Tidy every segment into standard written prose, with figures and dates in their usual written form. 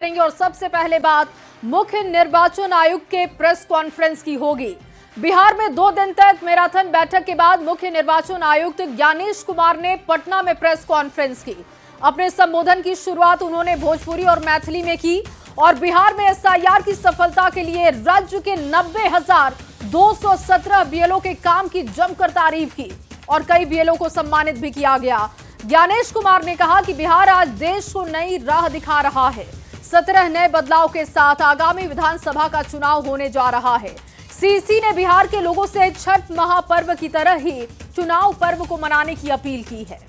और सबसे पहले बात मुख्य निर्वाचन आयुक्त के प्रेस कॉन्फ्रेंस की होगी। बिहार में 2 दिन तक मैराथन बैठक के बाद मुख्य निर्वाचन आयुक्त ज्ञानेश कुमार ने पटना में प्रेस कॉन्फ्रेंस की। अपने संबोधन की शुरुआत उन्होंने भोजपुरी और मैथिली में की और बिहार में एसआईआर की सफलता के लिए राज्य के 90,217 बीएलओ के काम की जमकर तारीफ की और कई बीएलओ को सम्मानित भी किया गया। ज्ञानेश कुमार ने कहा कि बिहार आज देश को नई राह दिखा रहा है। 17 नए बदलाव के साथ आगामी विधानसभा का चुनाव होने जा रहा है। सीसी ने बिहार के लोगों से छठ महापर्व की तरह ही चुनाव पर्व को मनाने की अपील की है।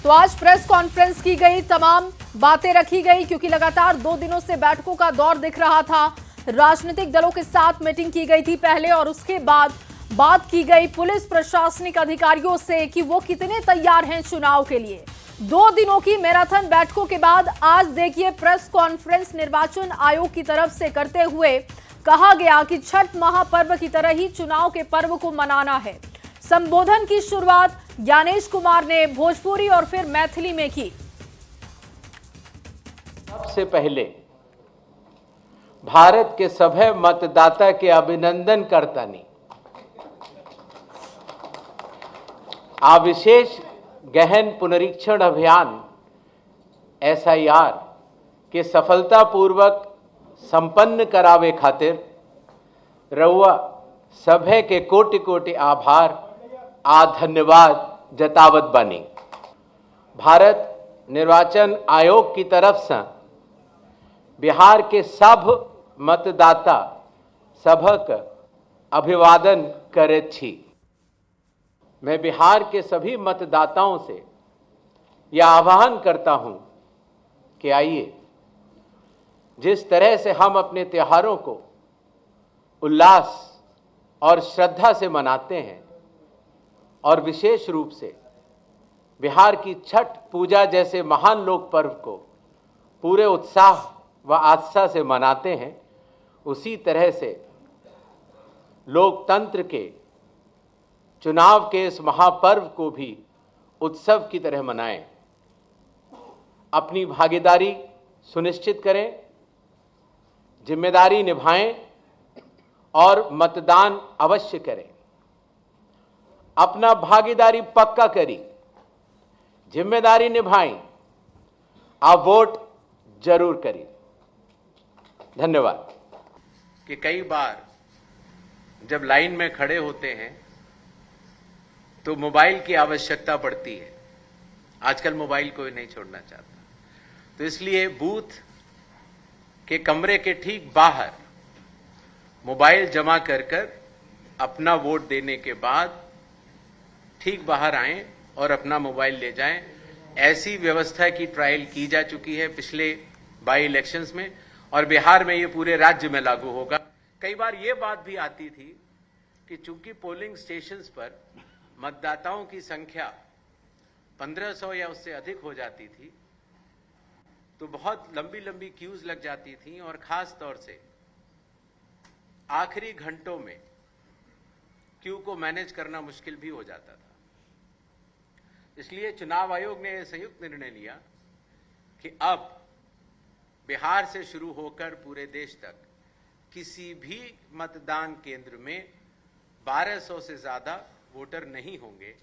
तो आज प्रेस कॉन्फ्रेंस की गई, तमाम बातें रखी गई क्योंकि लगातार 2 दिनों से बैठकों का दौर दिख रहा था। राजनीतिक दलों के साथ मीटिंग की गई थी पहले और उसके बाद बात की गई पुलिस प्रशासनिक अधिकारियों से कि वो कितने तैयार हैं चुनाव के लिए। 2 दिनों की मैराथन बैठकों के बाद आज देखिए प्रेस कॉन्फ्रेंस निर्वाचन आयोग की तरफ से करते हुए कहा गया कि छठ महापर्व की तरह ही चुनाव के पर्व को मनाना है। संबोधन की शुरुआत ज्ञानेश कुमार ने भोजपुरी और फिर मैथिली में की। सबसे पहले भारत के सभी मतदाता के अभिनंदन करतानी आ विशेष गहन पुनरीक्षण अभियान एसआईआर के सफलतापूर्वक संपन्न करावे खातिर रउआ सभे के कोटि कोटि आभार आ धन्यवाद जतावत बानी। भारत निर्वाचन आयोग की तरफ से बिहार के सब मतदाता सभक अभिवादन करैत छी। मैं बिहार के सभी मतदाताओं से यह आह्वान करता हूं कि आइए, जिस तरह से हम अपने त्योहारों को उल्लास और श्रद्धा से मनाते हैं और विशेष रूप से बिहार की छठ पूजा जैसे महान लोक पर्व को पूरे उत्साह व आस्था से मनाते हैं, उसी तरह से लोकतंत्र के चुनाव के इस महापर्व को भी उत्सव की तरह मनाएं। अपनी भागीदारी सुनिश्चित करें, जिम्मेदारी निभाएं और मतदान अवश्य करें। अपना भागीदारी पक्का करी, जिम्मेदारी निभाएं, आप वोट जरूर करें। धन्यवाद। कि कई बार जब लाइन में खड़े होते हैं तो मोबाइल की आवश्यकता पड़ती है। आजकल मोबाइल कोई नहीं छोड़ना चाहता, तो इसलिए बूथ के कमरे के ठीक बाहर मोबाइल जमा कर अपना वोट देने के बाद ठीक बाहर आएं और अपना मोबाइल ले जाएं। ऐसी व्यवस्था की ट्रायल की जा चुकी है पिछले बाई इलेक्शंस में और बिहार में ये पूरे राज्य में लागू होगा। कई बार ये बात भी आती थी कि चूंकि पोलिंग स्टेशंस पर मतदाताओं की संख्या 1500 या उससे अधिक हो जाती थी तो बहुत लंबी लंबी क्यूज लग जाती थी और खास तौर से आखिरी घंटों में क्यू को मैनेज करना मुश्किल भी हो जाता था। इसलिए चुनाव आयोग ने यह संयुक्त निर्णय लिया कि अब बिहार से शुरू होकर पूरे देश तक किसी भी मतदान केंद्र में 1200 से ज्यादा वोटर नहीं होंगे,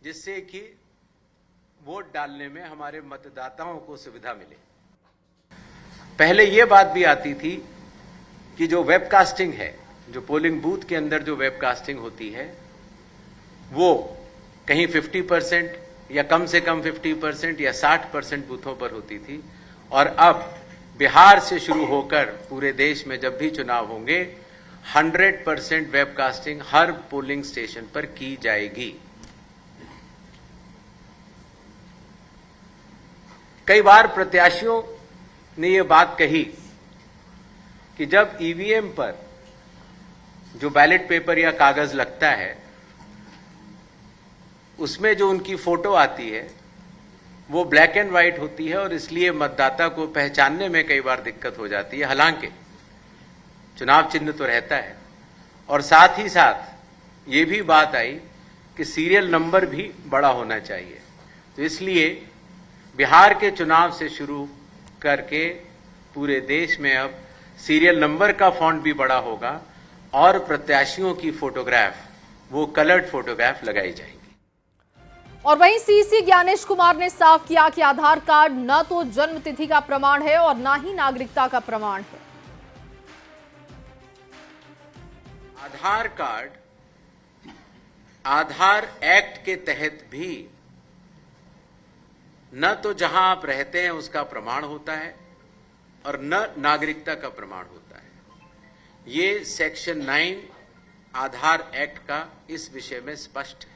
जिससे कि वोट डालने में हमारे मतदाताओं को सुविधा मिले। पहले यह बात भी आती थी कि जो वेबकास्टिंग है, जो पोलिंग बूथ के अंदर जो वेबकास्टिंग होती है, वो कहीं 50% या कम से कम 50% या 60% बूथों पर होती थी और अब बिहार से शुरू होकर पूरे देश में जब भी चुनाव होंगे 100% वेबकास्टिंग हर पोलिंग स्टेशन पर की जाएगी। कई बार प्रत्याशियों ने यह बात कही कि जब ईवीएम पर जो बैलेट पेपर या कागज लगता है उसमें जो उनकी फोटो आती है वो ब्लैक एंड व्हाइट होती है और इसलिए मतदाता को पहचानने में कई बार दिक्कत हो जाती है। हालांकि चुनाव चिन्ह तो रहता है और साथ ही साथ ये भी बात आई कि सीरियल नंबर भी बड़ा होना चाहिए। तो इसलिए बिहार के चुनाव से शुरू करके पूरे देश में अब सीरियल नंबर का फॉन्ट भी बड़ा होगा और प्रत्याशियों की फोटोग्राफ वो कलर्ड फोटोग्राफ लगाई जाएगी। और वहीं सीसी ज्ञानेश कुमार ने साफ किया कि आधार कार्ड न तो जन्म तिथि का प्रमाण है और न ही नागरिकता का प्रमाण है। आधार कार्ड आधार एक्ट के तहत भी न तो जहां आप रहते हैं उसका प्रमाण होता है और न नागरिकता का प्रमाण होता है। ये सेक्शन 9 आधार एक्ट का इस विषय में स्पष्ट है।